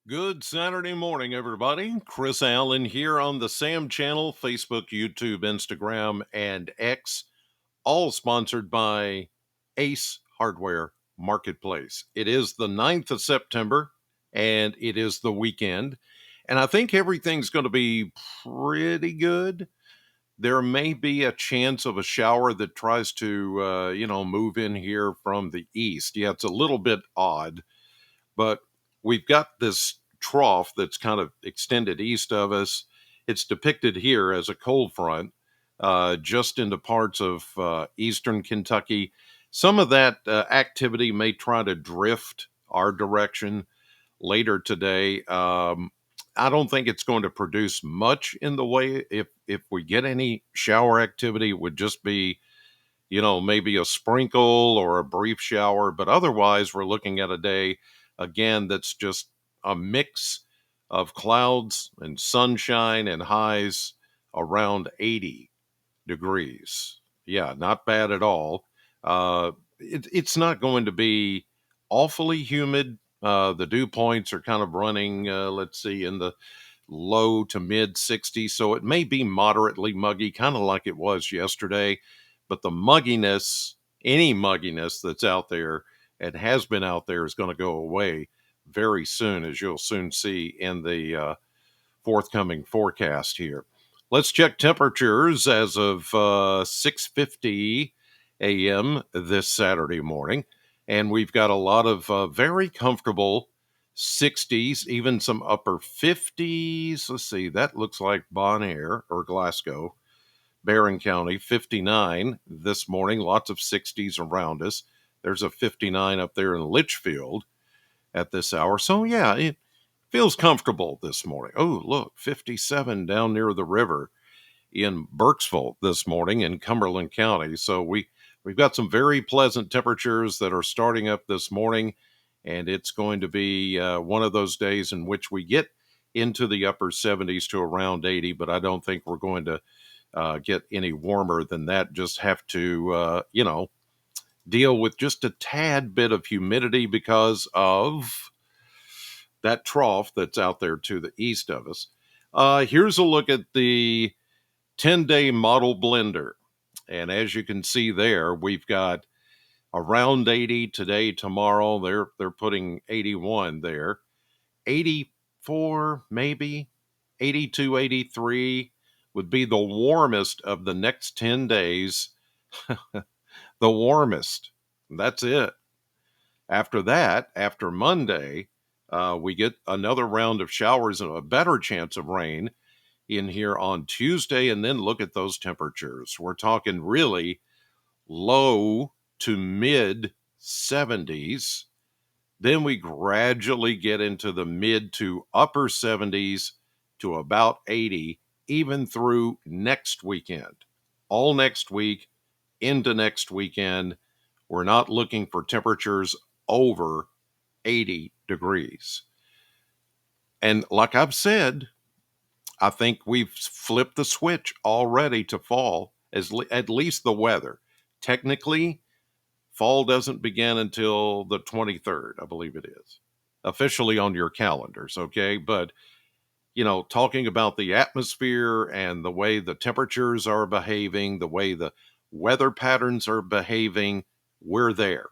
Good Saturday morning, everybody. Chris Allen here on the Sam channel, Facebook, YouTube, Instagram, and X, all sponsored by Ace Hardware Marketplace. It is the 9th of September, and it is the weekend. And I think everything's going to be pretty good. There may be a chance of a shower that tries to, move in here from the east. Yeah, it's a little bit odd, but we've got this trough that's kind of extended east of us. It's depicted here as a cold front, just into parts of eastern Kentucky. Some of that activity may try to drift our direction later today. I don't think it's going to produce much in the way if we get any shower activity, it would just be maybe a sprinkle or a brief shower. But otherwise, we're looking at a day, again, that's just a mix of clouds and sunshine and highs around 80 degrees. Yeah, not bad at all. It's not going to be awfully humid. The dew points are kind of running, let's see, in the low to mid 60s. So it may be moderately muggy, kind of like it was yesterday. But the mugginess, any mugginess that's out there and has been out there, is going to go away very soon, as you'll soon see in the forthcoming forecast here. Let's check temperatures as of 6:50 a.m. this Saturday morning. And we've got a lot of very comfortable 60s, even some upper 50s. Let's see, that looks like Bonaire or Glasgow, Barron County, 59 this morning. Lots of 60s around us. There's a 59 up there in Litchfield at this hour. So, yeah, it feels comfortable this morning. Oh, look, 57 down near the river in Burkesville this morning in Cumberland County. So we've got some very pleasant temperatures that are starting up this morning, and it's going to be one of those days in which we get into the upper 70s to around 80, but I don't think we're going to get any warmer than that. Just have to, deal with just a tad bit of humidity because of that trough that's out there to the east of us. Here's a look at the 10-day model blender. And as you can see there, we've got around 80 today, tomorrow. They're putting 81 there. 84, maybe 82, 83 would be the warmest of the next 10 days. The warmest. That's it. After that, after Monday, we get another round of showers and a better chance of rain in here on Tuesday. And then look at those temperatures. We're talking really low to mid 70s. Then we gradually get into the mid to upper 70s to about 80, even through next weekend. All next week into next weekend, we're not looking for temperatures over 80 degrees. And like I've said, I think we've flipped the switch already to fall, at least the weather. Technically, fall doesn't begin until the 23rd, I believe it is, officially on your calendars, okay? But, talking about the atmosphere and the way the temperatures are behaving, the way the weather patterns are behaving, we're there.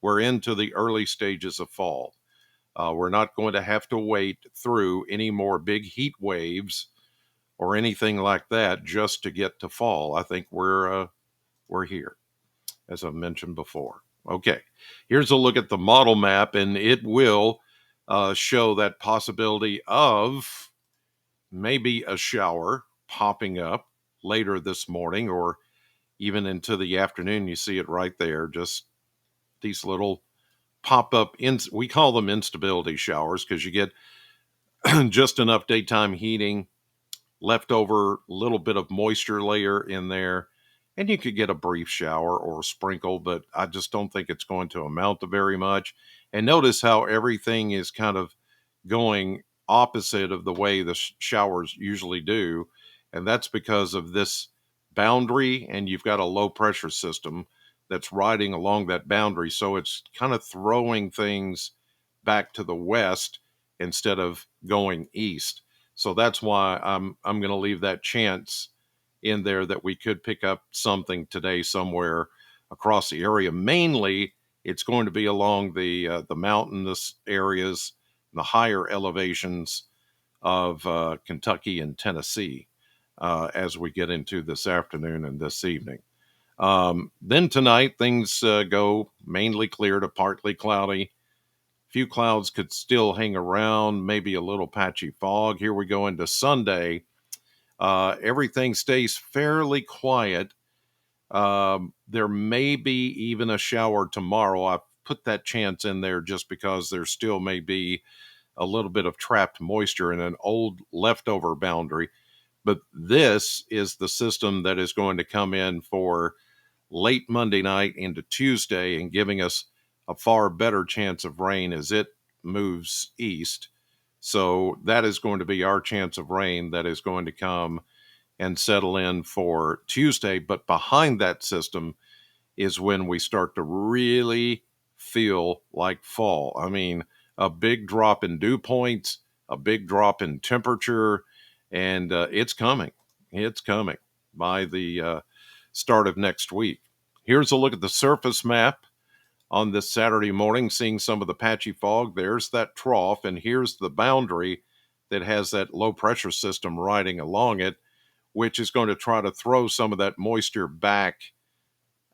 We're into the early stages of fall. We're not going to have to wait through any more big heat waves or anything like that just to get to fall. I think we're here, as I've mentioned before. Okay, here's a look at the model map, and it will show that possibility of maybe a shower popping up later this morning or even into the afternoon. You see it right there, just these little pop up, we call them instability showers because you get just enough daytime heating, leftover little bit of moisture layer in there, and you could get a brief shower or a sprinkle, but I just don't think it's going to amount to very much. And notice how everything is kind of going opposite of the way the showers usually do, and that's because of this boundary, and you've got a low pressure system that's riding along that boundary, so it's kind of throwing things back to the west, instead of going east. So that's why I'm going to leave that chance in there that we could pick up something today somewhere across the area. Mainly, it's going to be along the mountainous areas, the higher elevations of Kentucky and Tennessee as we get into this afternoon and this evening. Then tonight, things go mainly clear to partly cloudy. Few clouds could still hang around, maybe a little patchy fog. Here we go into Sunday. Everything stays fairly quiet. There may be even a shower tomorrow. I put that chance in there just because there still may be a little bit of trapped moisture in an old leftover boundary. But this is the system that is going to come in for late Monday night into Tuesday and giving us a far better chance of rain as it moves east. So that is going to be our chance of rain that is going to come and settle in for Tuesday. But behind that system is when we start to really feel like fall. I mean, a big drop in dew points, a big drop in temperature, and it's coming. It's coming by the start of next week. Here's a look at the surface map on this Saturday morning, seeing some of the patchy fog. There's that trough, and here's the boundary that has that low pressure system riding along it, which is going to try to throw some of that moisture back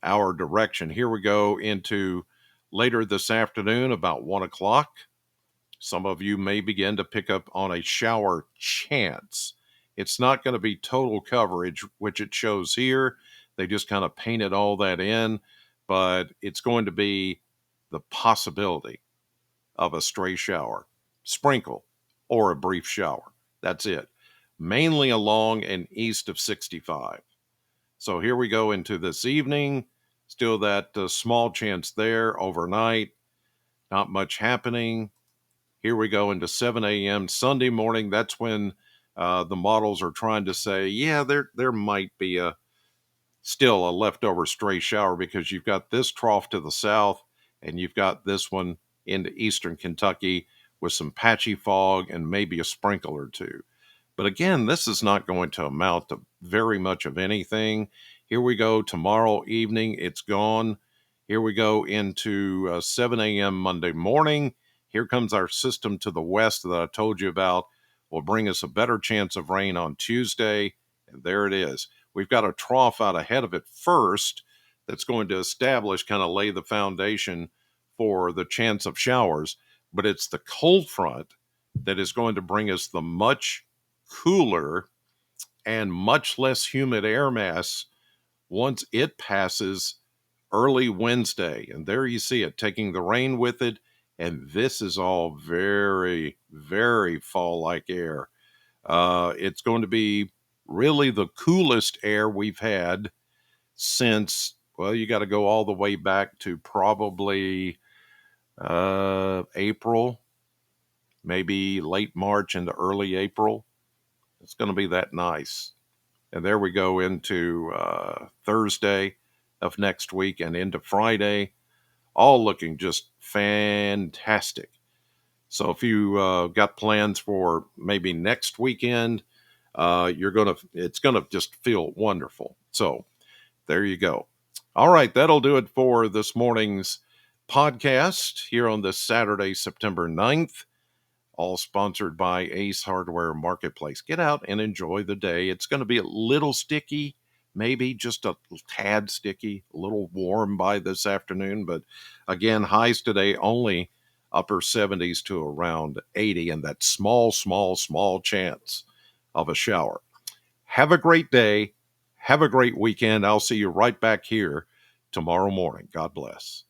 our direction. Here we go into later this afternoon, about 1 o'clock. Some of you may begin to pick up on a shower chance. It's not going to be total coverage, which it shows here. They just kind of painted all that in, but it's going to be the possibility of a stray shower, sprinkle, or a brief shower. That's it. Mainly along and east of 65. So here we go into this evening. Still that small chance there overnight. Not much happening. Here we go into 7 a.m. Sunday morning. That's when the models are trying to say, yeah, there might be still a leftover stray shower because you've got this trough to the south and you've got this one into eastern Kentucky with some patchy fog and maybe a sprinkle or two. But again, this is not going to amount to very much of anything. Here we go tomorrow evening. It's gone. Here we go into 7 a.m. Monday morning. Here comes our system to the west that I told you about. Will bring us a better chance of rain on Tuesday. And there it is. We've got a trough out ahead of it first that's going to establish, kind of lay the foundation for the chance of showers. But it's the cold front that is going to bring us the much cooler and much less humid air mass once it passes early Wednesday. And there you see it, taking the rain with it. And this is all very, very fall-like air. It's going to be really the coolest air we've had since, well, you got to go all the way back to probably April, maybe late March into early April. It's going to be that nice. And there we go into Thursday of next week and into Friday, all looking just fantastic. So if you got plans for maybe next weekend, it's gonna just feel wonderful. So there you go. All right, that'll do it for this morning's podcast here on this Saturday, September 9th. All sponsored by Ace Hardware Marketplace. Get out and enjoy the day. It's going to be a little sticky, maybe just a tad sticky, a little warm by this afternoon. But again, highs today only upper 70s to around 80, and that small, small, small chance of a shower. Have a great day. Have a great weekend. I'll see you right back here tomorrow morning. God bless.